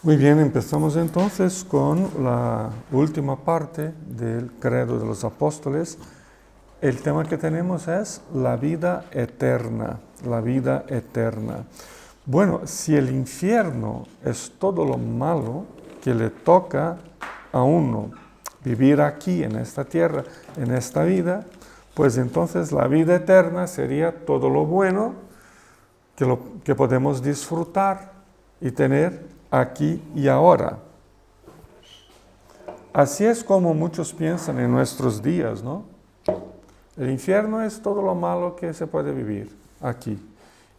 Muy bien, empezamos entonces con la última parte del Credo de los Apóstoles. El tema que tenemos es la vida eterna, la vida eterna. Bueno, si el infierno es todo lo malo que le toca a uno vivir aquí en esta tierra, en esta vida, pues entonces la vida eterna sería todo lo bueno que podemos disfrutar y tener aquí y ahora. Así es como muchos piensan en nuestros días, ¿no? El infierno es todo lo malo que se puede vivir aquí.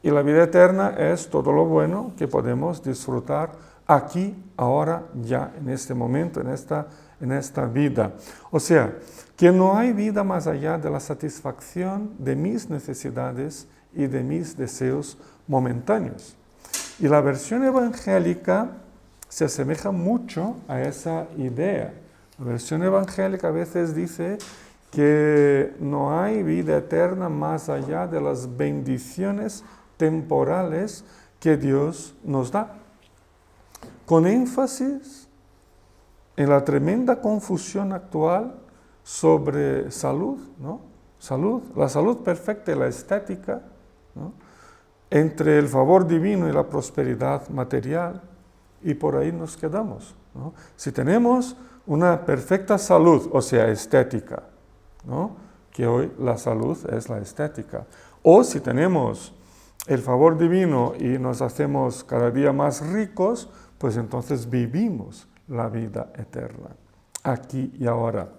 Y la vida eterna es todo lo bueno que podemos disfrutar aquí, ahora, ya, en este momento, en esta vida. O sea, que no hay vida más allá de la satisfacción de mis necesidades y de mis deseos momentáneos. Y la versión evangélica se asemeja mucho a esa idea. La versión evangélica a veces dice que no hay vida eterna más allá de las bendiciones temporales que Dios nos da. Con énfasis en la tremenda confusión actual sobre salud, ¿no? La salud perfecta y la estética, ¿no? Entre el favor divino y la prosperidad material, y por ahí nos quedamos, ¿no? Si tenemos una perfecta salud, o sea, estética, ¿no? Que hoy la salud es la estética, o si tenemos el favor divino y nos hacemos cada día más ricos, pues entonces vivimos la vida eterna, aquí y ahora.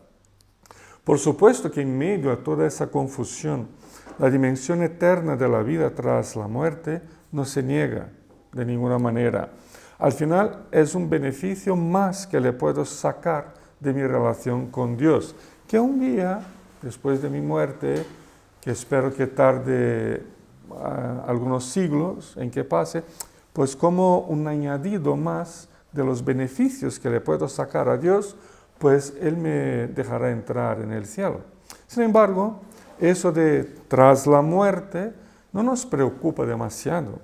Por supuesto que en medio de toda esa confusión, la dimensión eterna de la vida tras la muerte no se niega de ninguna manera. Al final es un beneficio más que le puedo sacar de mi relación con Dios, que un día, después de mi muerte, que espero que tarde algunos siglos en que pase, pues como un añadido más de los beneficios que le puedo sacar a Dios, pues Él me dejará entrar en el cielo. Sin embargo, eso de tras la muerte no nos preocupa demasiado.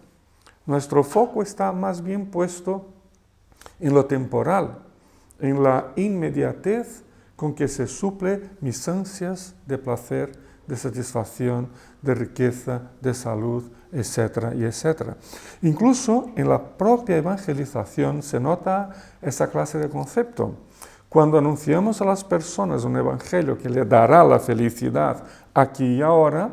Nuestro foco está más bien puesto en lo temporal, en la inmediatez con que se suple mis ansias de placer, de satisfacción, de riqueza, de salud, etcétera, y etcétera. Incluso en la propia evangelización se nota esa clase de concepto. Cuando anunciamos a las personas un evangelio que le dará la felicidad aquí y ahora,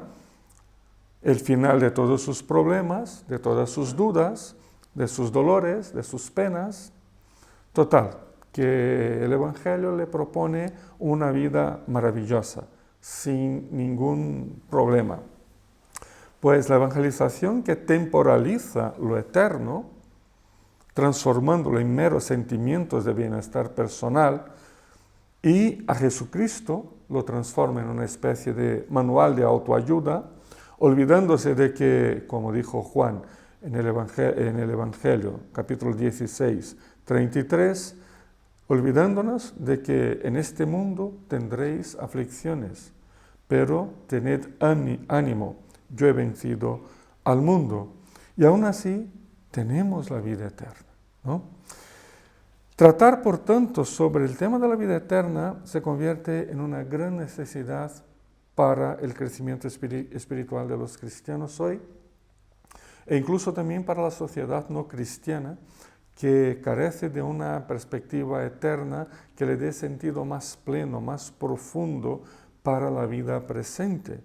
el final de todos sus problemas, de todas sus dudas, de sus dolores, de sus penas, total, que el evangelio le propone una vida maravillosa, sin ningún problema. Pues la evangelización que temporaliza lo eterno, transformándolo en meros sentimientos de bienestar personal, y a Jesucristo lo transforma en una especie de manual de autoayuda, olvidándose de que, como dijo Juan en el Evangelio, capítulo 16, 33, olvidándonos de que en este mundo tendréis aflicciones, pero tened ánimo, yo he vencido al mundo. Y aún así tenemos la vida eterna, ¿no? Tratar, por tanto, sobre el tema de la vida eterna se convierte en una gran necesidad para el crecimiento espiritual de los cristianos hoy, e incluso también para la sociedad no cristiana, que carece de una perspectiva eterna que le dé sentido más pleno, más profundo para la vida presente.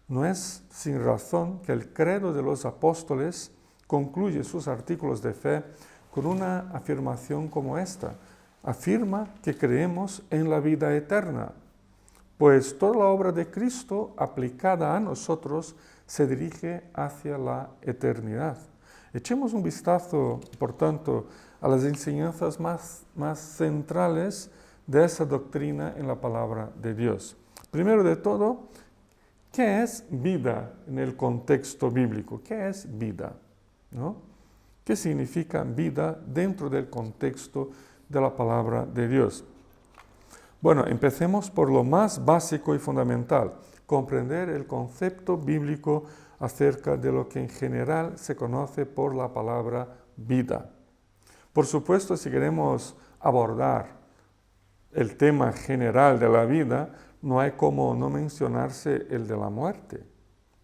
No es sin razón que el credo de los apóstoles concluye sus artículos de fe con una afirmación como esta. Afirma que creemos en la vida eterna, pues toda la obra de Cristo aplicada a nosotros se dirige hacia la eternidad. Echemos un vistazo, por tanto, a las enseñanzas más centrales de esa doctrina en la palabra de Dios. Primero de todo, ¿qué es vida en el contexto bíblico? ¿Qué es vida? ¿No? ¿Qué significa vida dentro del contexto de la palabra de Dios? Bueno, empecemos por lo más básico y fundamental, comprender el concepto bíblico acerca de lo que en general se conoce por la palabra vida. Por supuesto, si queremos abordar el tema general de la vida, no hay como no mencionarse el de la muerte,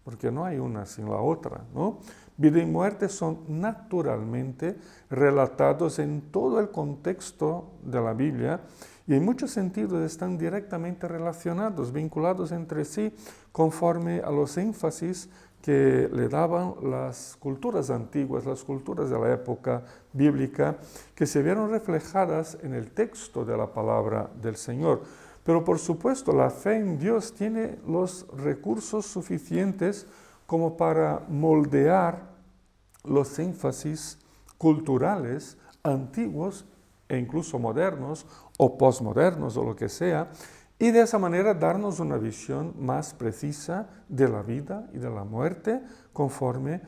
porque no hay una sin la otra, ¿no? Vida y muerte son naturalmente relatados en todo el contexto de la Biblia y en muchos sentidos están directamente relacionados, vinculados entre sí, conforme a los énfasis que le daban las culturas antiguas, las culturas de la época bíblica, que se vieron reflejadas en el texto de la palabra del Señor. Pero por supuesto, la fe en Dios tiene los recursos suficientes como para moldear los énfasis culturales antiguos e incluso modernos o posmodernos o lo que sea, y de esa manera darnos una visión más precisa de la vida y de la muerte conforme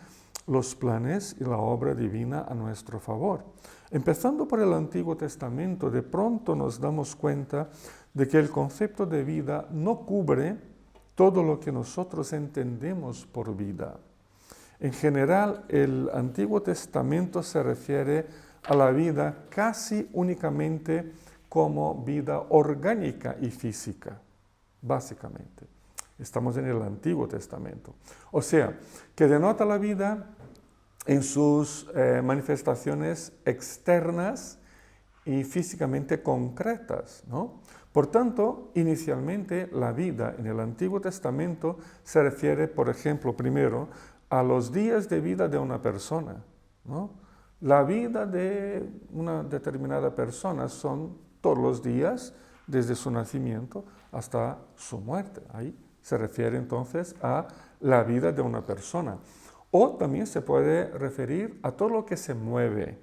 los planes y la obra divina a nuestro favor. Empezando por el Antiguo Testamento, de pronto nos damos cuenta de que el concepto de vida no cubre todo lo que nosotros entendemos por vida. En general, el Antiguo Testamento se refiere a la vida casi únicamente como vida orgánica y física, básicamente. Estamos en el Antiguo Testamento. O sea, que denota la vida en sus manifestaciones externas y físicamente concretas, ¿no? Por tanto, inicialmente la vida en el Antiguo Testamento se refiere, por ejemplo, primero a los días de vida de una persona, ¿no? La vida de una determinada persona son todos los días desde su nacimiento hasta su muerte. Ahí se refiere entonces a la vida de una persona. O también se puede referir a todo lo que se mueve.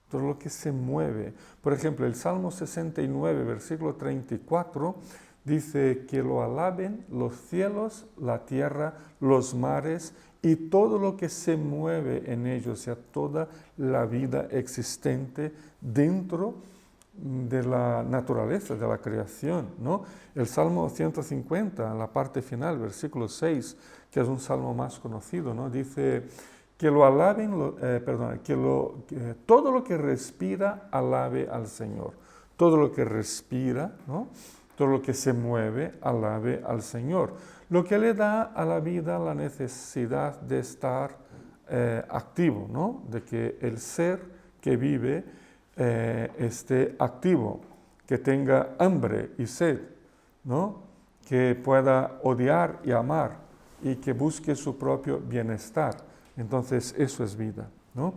Todo lo que se mueve. Por ejemplo, el Salmo 69, versículo 34, dice que lo alaben los cielos, la tierra, los mares y todo lo que se mueve en ellos, o sea, toda la vida existente dentro de la naturaleza, de la creación, ¿no? El Salmo 150, en la parte final, versículo 6, que es un salmo más conocido, ¿no? Dice que lo alaben, todo lo que respira alabe al Señor. Todo lo que respira, ¿no? Todo lo que se mueve alabe al Señor. Lo que le da a la vida la necesidad de estar activo, ¿no? De que el ser que vive esté activo, que tenga hambre y sed, ¿no? Que pueda odiar y amar y que busque su propio bienestar. Entonces, eso es vida, ¿no?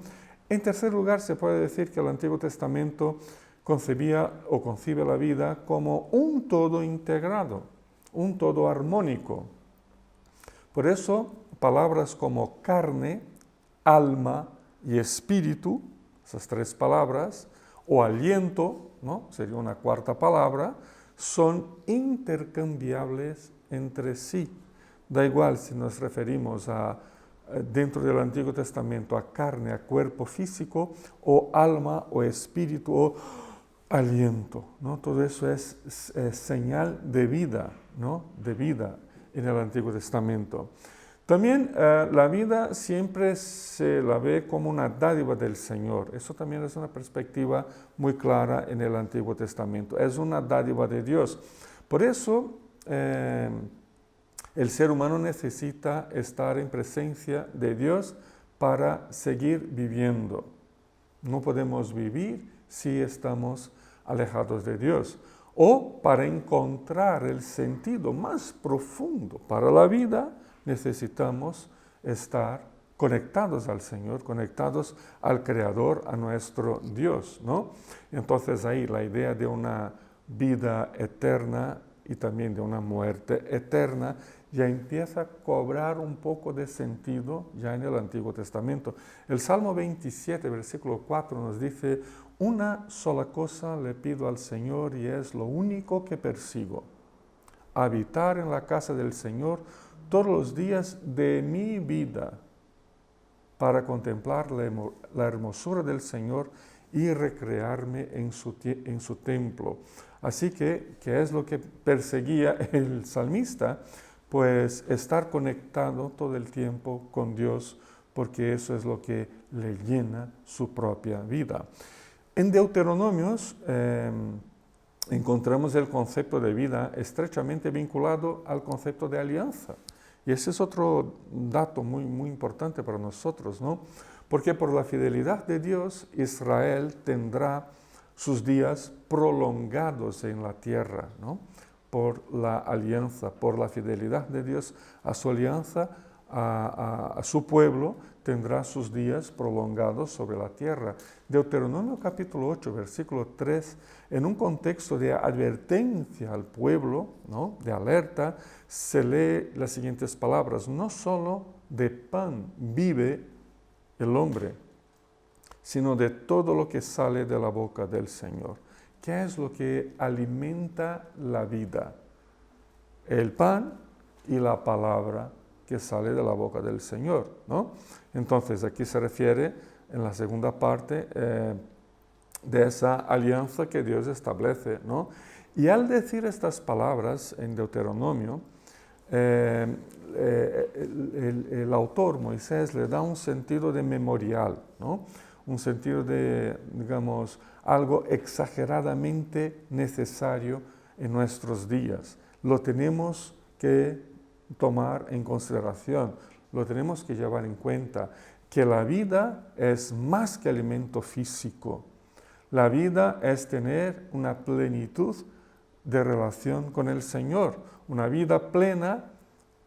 En tercer lugar, se puede decir que el Antiguo Testamento concebía o concibe la vida como un todo integrado, un todo armónico. Por eso, palabras como carne, alma y espíritu, esas tres palabras, o aliento, ¿no? Sería una cuarta palabra, son intercambiables entre sí. Da igual si nos referimos dentro del Antiguo Testamento a carne, a cuerpo físico, o alma, o espíritu, o aliento, ¿no? Todo eso es señal de vida, ¿no? De vida en el Antiguo Testamento. También la vida siempre se la ve como una dádiva del Señor. Eso también es una perspectiva muy clara en el Antiguo Testamento. Es una dádiva de Dios. Por eso el ser humano necesita estar en presencia de Dios para seguir viviendo. No podemos vivir si estamos alejados de Dios. O para encontrar el sentido más profundo para la vida, necesitamos estar conectados al Señor, conectados al Creador, a nuestro Dios, ¿no? Entonces ahí la idea de una vida eterna y también de una muerte eterna ya empieza a cobrar un poco de sentido ya en el Antiguo Testamento. El Salmo 27, versículo 4 nos dice: una sola cosa le pido al Señor y es lo único que persigo: habitar en la casa del Señor todos los días de mi vida, para contemplar la hermosura del Señor y recrearme en su templo. Así que, ¿qué es lo que perseguía el salmista? Pues estar conectado todo el tiempo con Dios, porque eso es lo que le llena su propia vida. En Deuteronomios encontramos el concepto de vida estrechamente vinculado al concepto de alianza. Y ese es otro dato muy, muy importante para nosotros, ¿no? Porque por la fidelidad de Dios, Israel tendrá sus días prolongados en la tierra, ¿no? Por la alianza, por la fidelidad de Dios a su alianza, a su pueblo, tendrá sus días prolongados sobre la tierra. Deuteronomio capítulo 8, versículo 3, en un contexto de advertencia al pueblo, ¿no? De alerta, se lee las siguientes palabras: no solo de pan vive el hombre, sino de todo lo que sale de la boca del Señor. ¿Qué es lo que alimenta la vida? El pan y la palabra que sale de la boca del Señor, ¿no? Entonces, aquí se refiere en la segunda parte de esa alianza que Dios establece, ¿no? Y al decir estas palabras en Deuteronomio, el autor Moisés le da un sentido de memorial, ¿no? Un sentido de, digamos, algo exageradamente necesario en nuestros días. Lo tenemos que tomar en consideración, lo tenemos que llevar en cuenta, que la vida es más que alimento físico. La vida es tener una plenitud de relación con el Señor, una vida plena.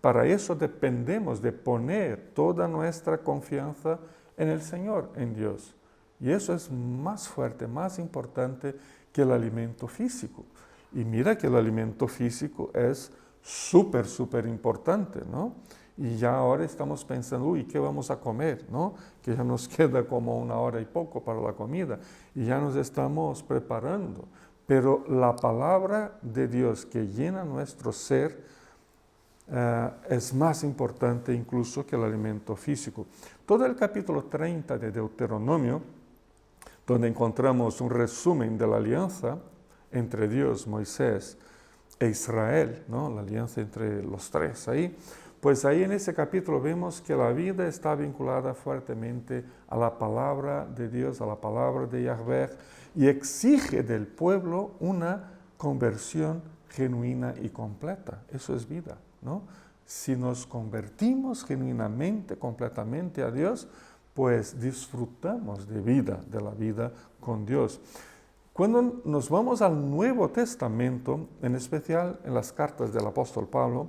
Para eso dependemos de poner toda nuestra confianza en el Señor, en Dios. Y eso es más fuerte, más importante que el alimento físico. Y mira que el alimento físico es súper, súper importante, ¿no? Y ya ahora estamos pensando, uy, ¿qué vamos a comer? ¿No? Que ya nos queda como 1 hora y poco para la comida. Y ya nos estamos preparando. Pero la palabra de Dios que llena nuestro ser es más importante incluso que el alimento físico. Todo el capítulo 30 de Deuteronomio, donde encontramos un resumen de la alianza entre Dios, Moisés e Israel, ¿no? La alianza entre los tres ahí, pues ahí en ese capítulo vemos que la vida está vinculada fuertemente a la palabra de Dios, a la palabra de Yahvé, y exige del pueblo una conversión genuina y completa. Eso es vida, ¿no? Si nos convertimos genuinamente, completamente a Dios, pues disfrutamos de vida, de la vida con Dios. Cuando nos vamos al Nuevo Testamento, en especial en las cartas del apóstol Pablo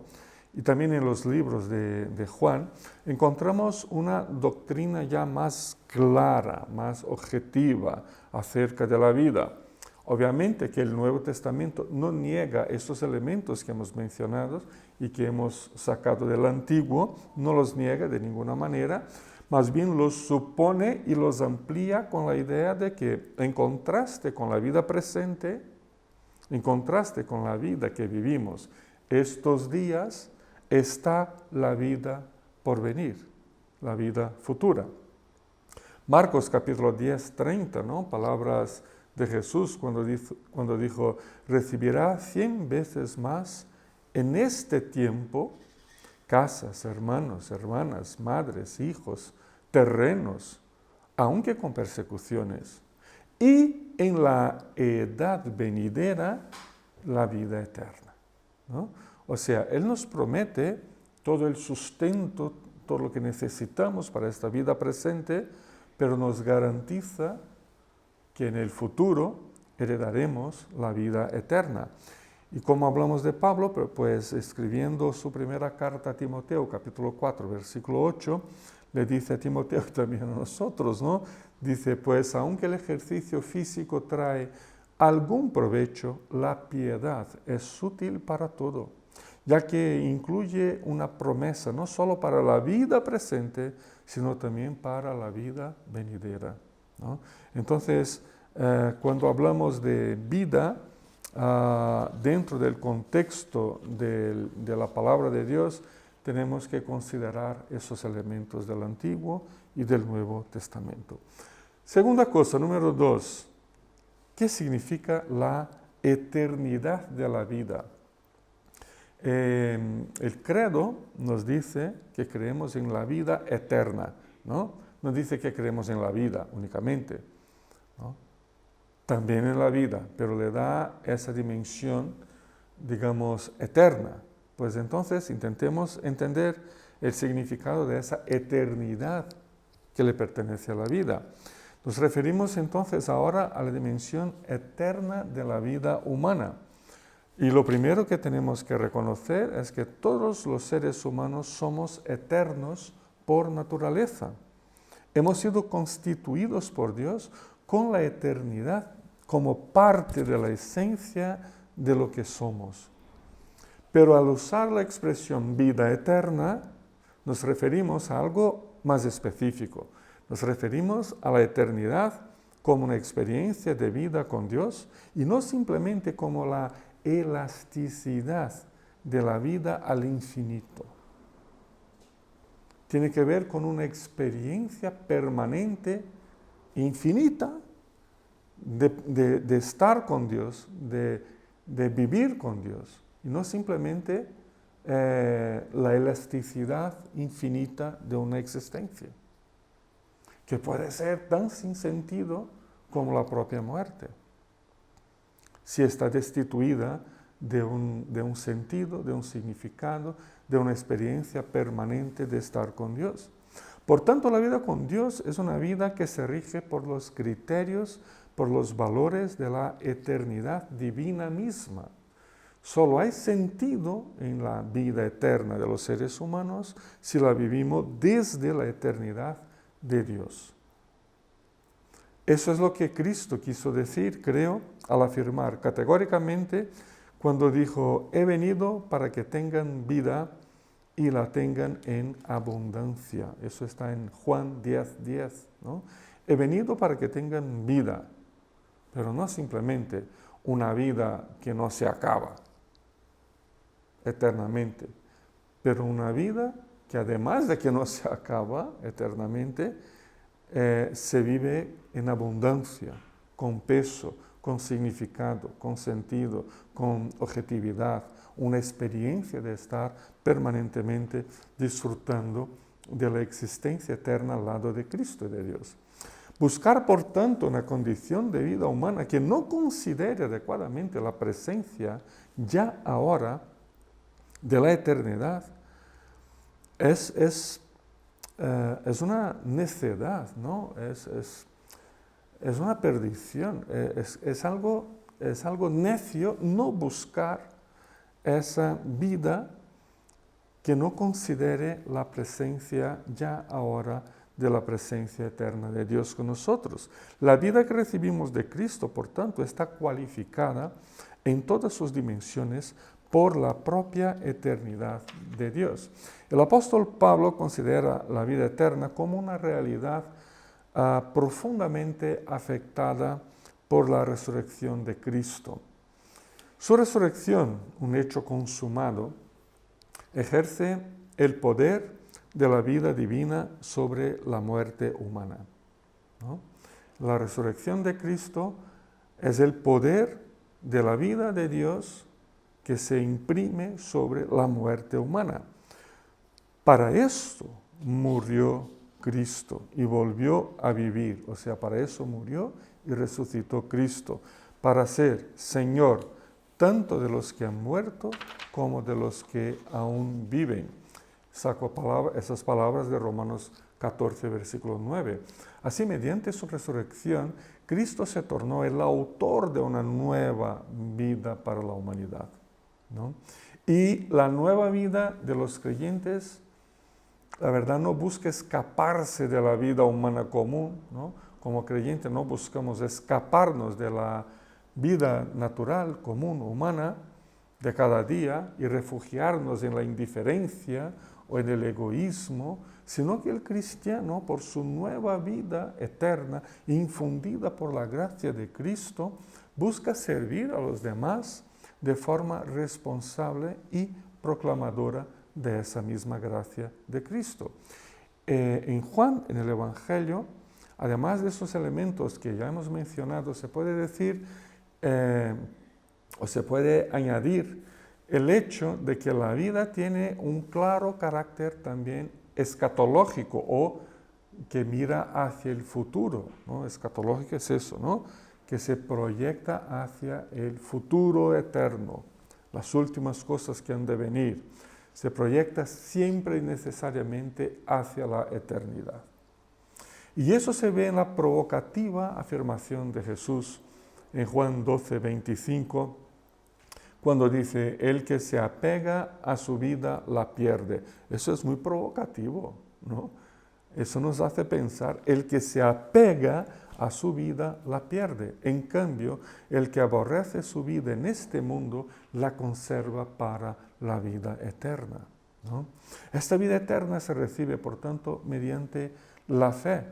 y también en los libros de Juan, encontramos una doctrina ya más clara, más objetiva acerca de la vida. Obviamente que el Nuevo Testamento no niega estos elementos que hemos mencionado y que hemos sacado del Antiguo, no los niega de ninguna manera, más bien los supone y los amplía con la idea de que en contraste con la vida presente, en contraste con la vida que vivimos estos días, está la vida por venir, la vida futura. Marcos capítulo 10, 30, ¿no? Palabras de Jesús cuando dijo, recibirá 100 veces más en este tiempo casas, hermanos, hermanas, madres, hijos, terrenos, aunque con persecuciones, y en la edad venidera la vida eterna, ¿no? O sea, Él nos promete todo el sustento, todo lo que necesitamos para esta vida presente, pero nos garantiza que en el futuro heredaremos la vida eterna. Y como hablamos de Pablo, pues escribiendo su primera carta a Timoteo, capítulo 4, versículo 8, le dice a Timoteo y también a nosotros, ¿no? Dice, pues aunque el ejercicio físico trae algún provecho, la piedad es útil para todo, ya que incluye una promesa no solo para la vida presente, sino también para la vida venidera, ¿no? Entonces, cuando hablamos de vida, dentro del contexto de la palabra de Dios, tenemos que considerar esos elementos del Antiguo y del Nuevo Testamento. Segunda cosa, número 2, ¿qué significa la eternidad de la vida? El credo nos dice que creemos en la vida eterna, ¿no? no dice que creemos en la vida únicamente, ¿no? También en la vida, pero le da esa dimensión, digamos, eterna. Pues entonces intentemos entender el significado de esa eternidad que le pertenece a la vida. Nos referimos entonces ahora a la dimensión eterna de la vida humana. Y lo primero que tenemos que reconocer es que todos los seres humanos somos eternos por naturaleza. Hemos sido constituidos por Dios con la eternidad como parte de la esencia de lo que somos. Pero al usar la expresión vida eterna, nos referimos a algo más específico. Nos referimos a la eternidad como una experiencia de vida con Dios y no simplemente como la elasticidad de la vida al infinito. Tiene que ver con una experiencia permanente, infinita, de estar con Dios, de vivir con Dios, y no simplemente la elasticidad infinita de una existencia, que puede ser tan sin sentido como la propia muerte, si está destituida de un sentido, de un significado, de una experiencia permanente de estar con Dios. Por tanto, la vida con Dios es una vida que se rige por los criterios, por los valores de la eternidad divina misma. Solo hay sentido en la vida eterna de los seres humanos si la vivimos desde la eternidad de Dios. Eso es lo que Cristo quiso decir, creo, al afirmar categóricamente cuando dijo, he venido para que tengan vida y la tengan en abundancia. Eso está en Juan 10:10, ¿no? He venido para que tengan vida, pero no simplemente una vida que no se acaba eternamente, pero una vida que además de que no se acaba eternamente, se vive en abundancia, con peso, con significado, con sentido, con objetividad, una experiencia de estar permanentemente disfrutando de la existencia eterna al lado de Cristo y de Dios. Buscar, por tanto, una condición de vida humana que no considere adecuadamente la presencia ya ahora de la eternidad es una necedad, ¿no? Es una perdición, es algo necio no buscar esa vida que no considere la presencia ya ahora de la presencia eterna de Dios con nosotros. La vida que recibimos de Cristo, por tanto, está cualificada en todas sus dimensiones por la propia eternidad de Dios. El apóstol Pablo considera la vida eterna como una realidad profundamente afectada por la resurrección de Cristo. Su resurrección, un hecho consumado, ejerce el poder de la vida divina sobre la muerte humana, ¿no? La resurrección de Cristo es el poder de la vida de Dios que se imprime sobre la muerte humana. Para esto murió Cristo y volvió a vivir, o sea, para eso murió y resucitó Cristo, para ser Señor tanto de los que han muerto como de los que aún viven. Saco esas palabras de Romanos 14, versículo 9. Así, mediante su resurrección, Cristo se tornó el autor de una nueva vida para la humanidad, ¿no? Y la nueva vida de los creyentes, la verdad, no busca escaparse de la vida humana común, ¿no? Como creyentes no buscamos escaparnos de la vida natural, común, humana, de cada día y refugiarnos en la indiferencia o en el egoísmo, sino que el cristiano, por su nueva vida eterna, infundida por la gracia de Cristo, busca servir a los demás de forma responsable y proclamadora de esa misma gracia de Cristo. En Juan, en el Evangelio, además de esos elementos que ya hemos mencionado, se puede decir o se puede añadir el hecho de que la vida tiene un claro carácter también escatológico o que mira hacia el futuro, ¿no? Escatológica es eso, ¿no? Que se proyecta hacia el futuro eterno, las últimas cosas que han de venir. Se proyecta siempre y necesariamente hacia la eternidad. Y eso se ve en la provocativa afirmación de Jesús en Juan 12, 25, cuando dice, el que se apega a su vida la pierde. Eso es muy provocativo, ¿no? Eso nos hace pensar, el que se apega a su vida la pierde. En cambio, el que aborrece su vida en este mundo la conserva para la vida eterna, ¿no? Esta vida eterna se recibe, por tanto, mediante la fe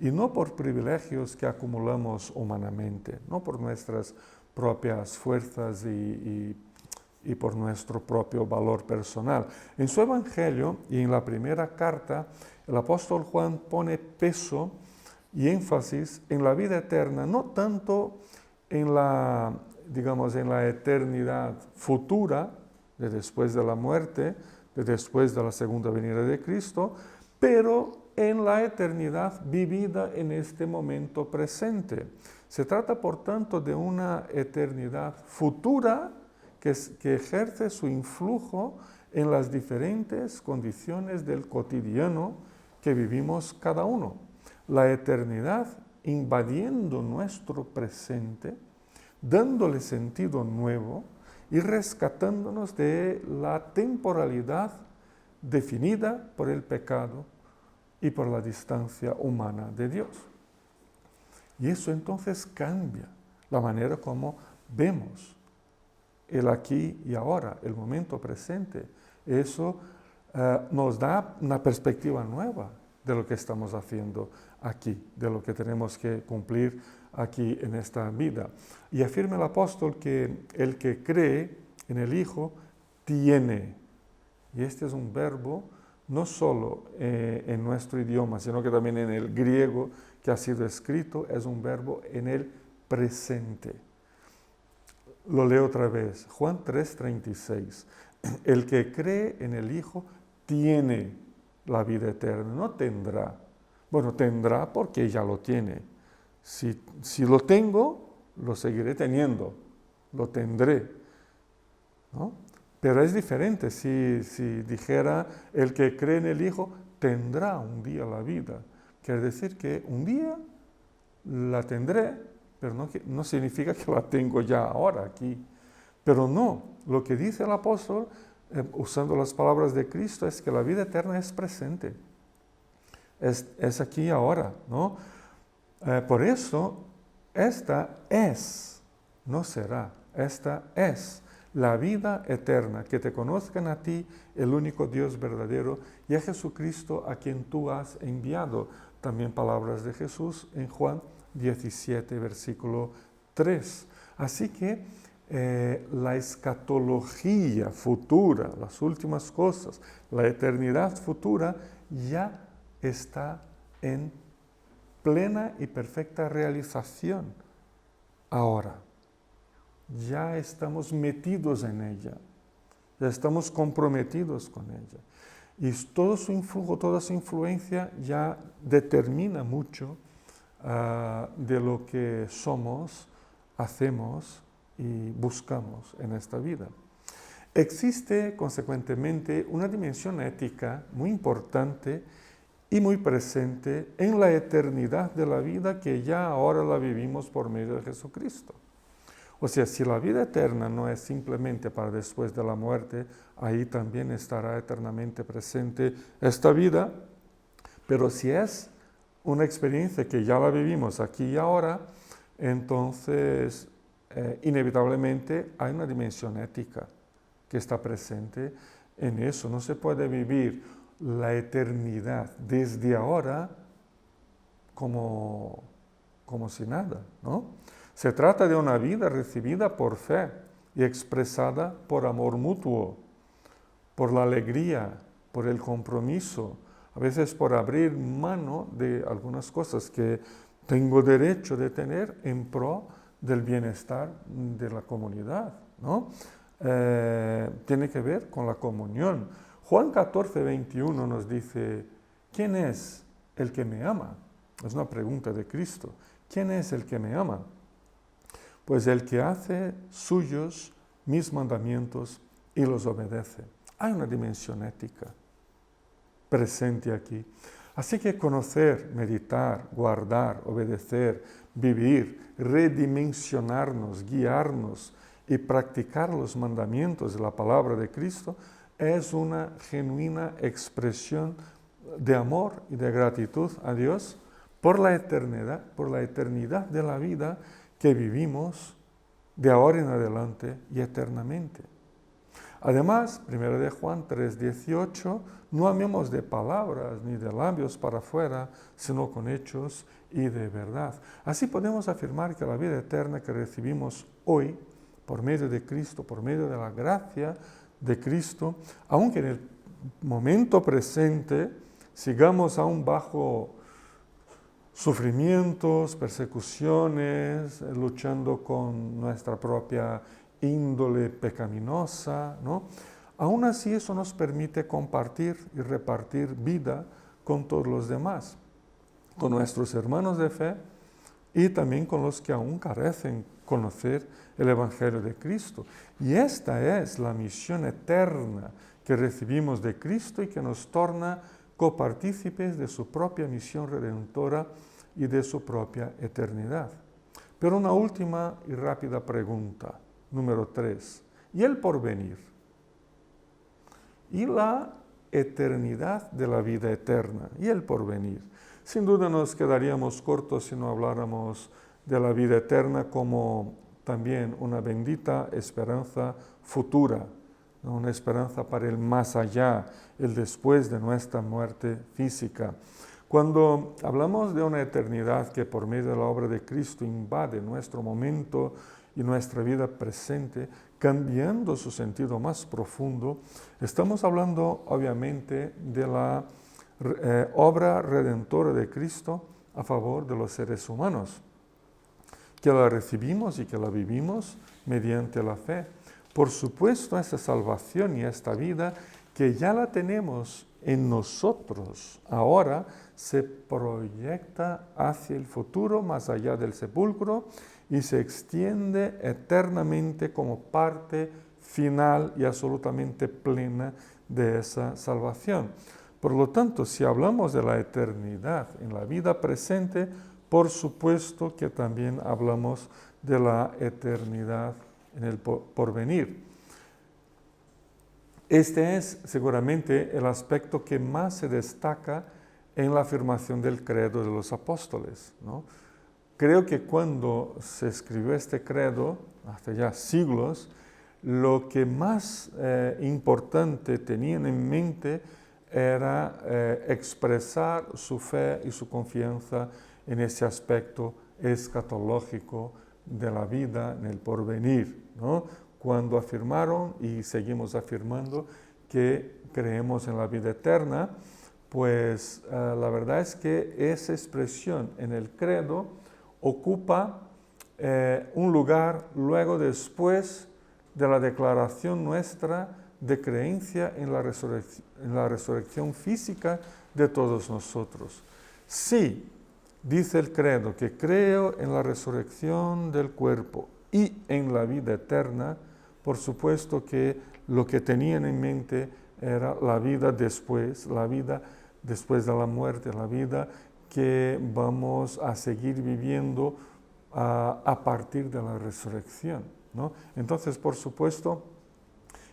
y no por privilegios que acumulamos humanamente, no por nuestras propias fuerzas y por nuestro propio valor personal. En su Evangelio y en la primera carta, el apóstol Juan pone peso y énfasis en la vida eterna, no tanto en la, digamos, en la eternidad futura, de después de la muerte, de después de la segunda venida de Cristo, pero en la eternidad vivida en este momento presente. Se trata, por tanto, de una eternidad futura que ejerce su influjo en las diferentes condiciones del cotidiano que vivimos cada uno. La eternidad invadiendo nuestro presente, dándole sentido nuevo y rescatándonos de la temporalidad definida por el pecado y por la distancia humana de Dios. Y eso entonces cambia la manera como vemos el aquí y ahora, el momento presente. Eso nos da una perspectiva nueva de lo que estamos haciendo aquí, de lo que tenemos que cumplir aquí en esta vida. Y afirma el apóstol que el que cree en el Hijo tiene. Y este es un verbo no solo en nuestro idioma, sino que también en el griego que ha sido escrito, es un verbo en el presente. Lo leo otra vez, Juan 3:36. El que cree en el Hijo tiene la vida eterna, no tendrá. Bueno, tendrá porque ya lo tiene. Si lo tengo, lo seguiré teniendo, lo tendré, ¿no? Pero es diferente si dijera, el que cree en el Hijo tendrá un día la vida. Quiere decir que un día la tendré, pero no significa que la tengo ya ahora aquí. Pero no, lo que dice el apóstol, usando las palabras de Cristo, es que la vida eterna es presente. Es aquí y ahora, ¿no? Por eso, esta es, no será, esta es la vida eterna, que te conozcan a ti, el único Dios verdadero, y a Jesucristo a quien tú has enviado. También palabras de Jesús en Juan 17, versículo 3. Así que la escatología futura, las últimas cosas, la eternidad futura, ya está en plena y perfecta realización ahora. Ya estamos metidos en ella, ya estamos comprometidos con ella. Y todo su influjo, toda su influencia ya determina mucho de lo que somos, hacemos y buscamos en esta vida. Existe, consecuentemente, una dimensión ética muy importante y muy presente en la eternidad de la vida que ya ahora la vivimos por medio de Jesucristo. O sea, si la vida eterna no es simplemente para después de la muerte, ahí también estará eternamente presente esta vida, pero si es una experiencia que ya la vivimos aquí y ahora, entonces inevitablemente hay una dimensión ética que está presente en eso. No se puede vivir la eternidad desde ahora como si nada, ¿no? Se trata de una vida recibida por fe y expresada por amor mutuo, por la alegría, por el compromiso, a veces por abrir mano de algunas cosas que tengo derecho de tener en pro del bienestar de la comunidad, ¿no? Tiene que ver con la comunión. Juan 14, 21 nos dice, ¿quién es el que me ama? Es una pregunta de Cristo. ¿Quién es el que me ama? Pues el que hace suyos mis mandamientos y los obedece. Hay una dimensión ética presente aquí. Así que conocer, meditar, guardar, obedecer, vivir, redimensionarnos, guiarnos y practicar los mandamientos de la palabra de Cristo es una genuina expresión de amor y de gratitud a Dios por la eternidad de la vida que vivimos de ahora en adelante y eternamente. Además, 1 de Juan 3:18, no amemos de palabras ni de labios para afuera, sino con hechos y de verdad. Así podemos afirmar que la vida eterna que recibimos hoy, por medio de Cristo, por medio de la gracia de Cristo, aunque en el momento presente sigamos aún bajo sufrimientos, persecuciones, luchando con nuestra propia índole pecaminosa, ¿no? Aún así eso nos permite compartir y repartir vida con todos los demás, con nuestros hermanos de fe y también con los que aún carecen conocer el Evangelio de Cristo. Y esta es la misión eterna que recibimos de Cristo y que nos torna copartícipes de su propia misión redentora y de su propia eternidad. Pero una última y rápida pregunta, número 3. ¿Y el porvenir? ¿Y la eternidad de la vida eterna? ¿Y el porvenir? Sin duda nos quedaríamos cortos si no habláramos de la vida eterna como también una bendita esperanza futura, ¿no? Una esperanza para el más allá, el después de nuestra muerte física. Cuando hablamos de una eternidad que por medio de la obra de Cristo invade nuestro momento y nuestra vida presente, cambiando su sentido más profundo, estamos hablando obviamente de la obra redentora de Cristo a favor de los seres humanos, que la recibimos y que la vivimos mediante la fe. Por supuesto, esta salvación y esta vida que ya la tenemos en nosotros ahora se proyecta hacia el futuro más allá del sepulcro y se extiende eternamente como parte final y absolutamente plena de esa salvación. Por lo tanto, si hablamos de la eternidad en la vida presente, por supuesto que también hablamos de la eternidad en el porvenir. Este es seguramente el aspecto que más se destaca en la afirmación del credo de los apóstoles, ¿no? Creo que cuando se escribió este credo, hace ya siglos, lo que más importante tenían en mente era expresar su fe y su confianza en ese aspecto escatológico de la vida en el porvenir, ¿no? Cuando afirmaron y seguimos afirmando que creemos en la vida eterna, pues la verdad es que esa expresión en el credo ocupa un lugar luego después de la declaración nuestra de creencia en la resurrección física de todos nosotros. Sí, dice el credo que creo en la resurrección del cuerpo y en la vida eterna. Por supuesto que lo que tenían en mente era la vida después de la muerte, la vida que vamos a seguir viviendo a partir de la resurrección, ¿no? Entonces, por supuesto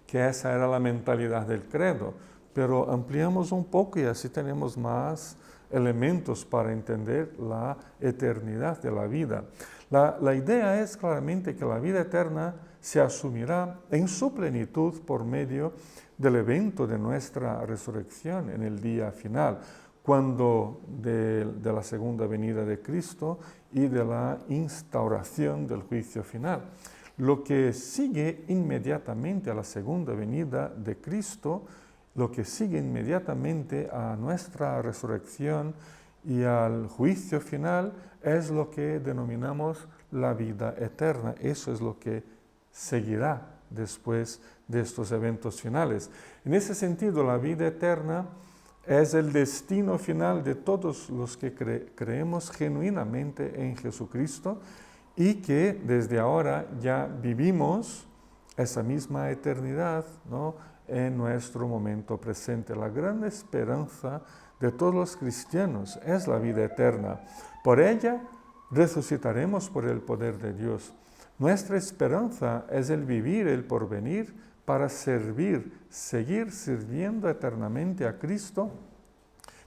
que esa era la mentalidad del credo, pero ampliamos un poco y así tenemos más elementos para entender la eternidad de la vida. La idea es claramente que la vida eterna se asumirá en su plenitud por medio del evento de nuestra resurrección en el día final, cuando de la segunda venida de Cristo y de la instauración del juicio final. Lo que sigue inmediatamente a la segunda venida de Cristo, lo que sigue inmediatamente a nuestra resurrección y al juicio final, es lo que denominamos la vida eterna. Eso es lo que seguirá después de estos eventos finales. En ese sentido, la vida eterna es el destino final de todos los que creemos genuinamente en Jesucristo y que desde ahora ya vivimos esa misma eternidad, ¿no?, en nuestro momento presente. La gran esperanza de todos los cristianos es la vida eterna. Por ella resucitaremos por el poder de Dios. Nuestra esperanza es el vivir el porvenir para seguir sirviendo eternamente a Cristo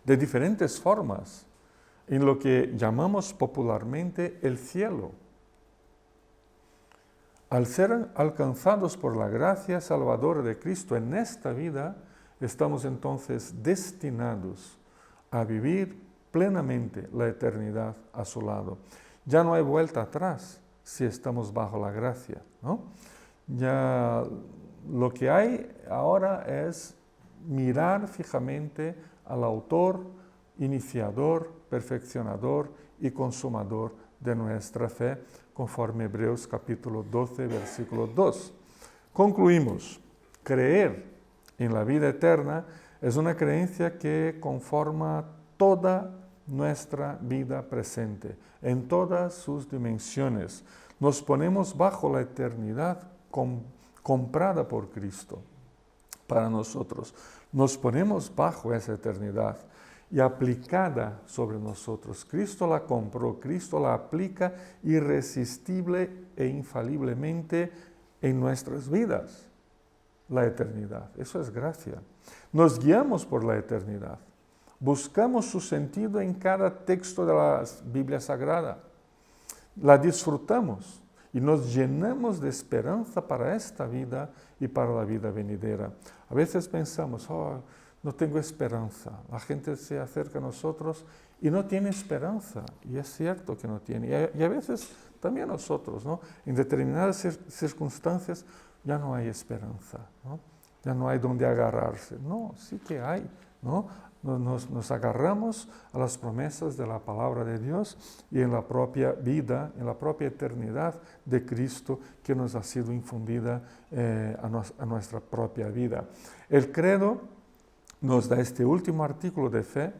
de diferentes formas, en lo que llamamos popularmente el cielo. Al ser alcanzados por la gracia salvadora de Cristo en esta vida, estamos entonces destinados a vivir plenamente la eternidad a su lado. Ya no hay vuelta atrás si estamos bajo la gracia, ¿no? Ya lo que hay ahora es mirar fijamente al autor, iniciador, perfeccionador y consumador de nuestra fe, conforme Hebreos capítulo 12, versículo 2. Concluimos. Creer en la vida eterna es una creencia que conforma toda nuestra vida presente, en todas sus dimensiones. Nos ponemos bajo la eternidad comprada por Cristo para nosotros. Nos ponemos bajo esa eternidad y aplicada sobre nosotros. Cristo la compró, Cristo la aplica irresistible e infaliblemente en nuestras vidas. La eternidad, eso es gracia. Nos guiamos por la eternidad. Buscamos su sentido en cada texto de la Biblia Sagrada. La disfrutamos y nos llenamos de esperanza para esta vida y para la vida venidera. A veces pensamos, no tengo esperanza. La gente se acerca a nosotros y no tiene esperanza. Y es cierto que no tiene. Y a veces también nosotros, ¿no?, en determinadas circunstancias ya no hay esperanza, ¿no? Ya no hay donde agarrarse. No, sí que hay, ¿no? Nos agarramos a las promesas de la palabra de Dios y en la propia vida, en la propia eternidad de Cristo que nos ha sido infundida a nuestra propia vida. El credo nos da este último artículo de fe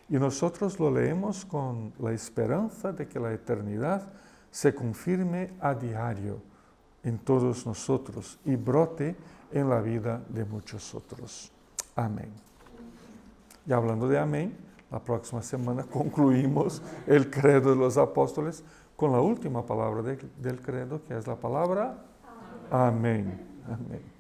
y nosotros lo leemos con la esperanza de que la eternidad se confirme a diario en todos nosotros y brote en la vida de muchos otros. Amén. Y hablando de amén, la próxima semana concluimos el credo de los apóstoles con la última palabra del credo, que es la palabra amén. Amén.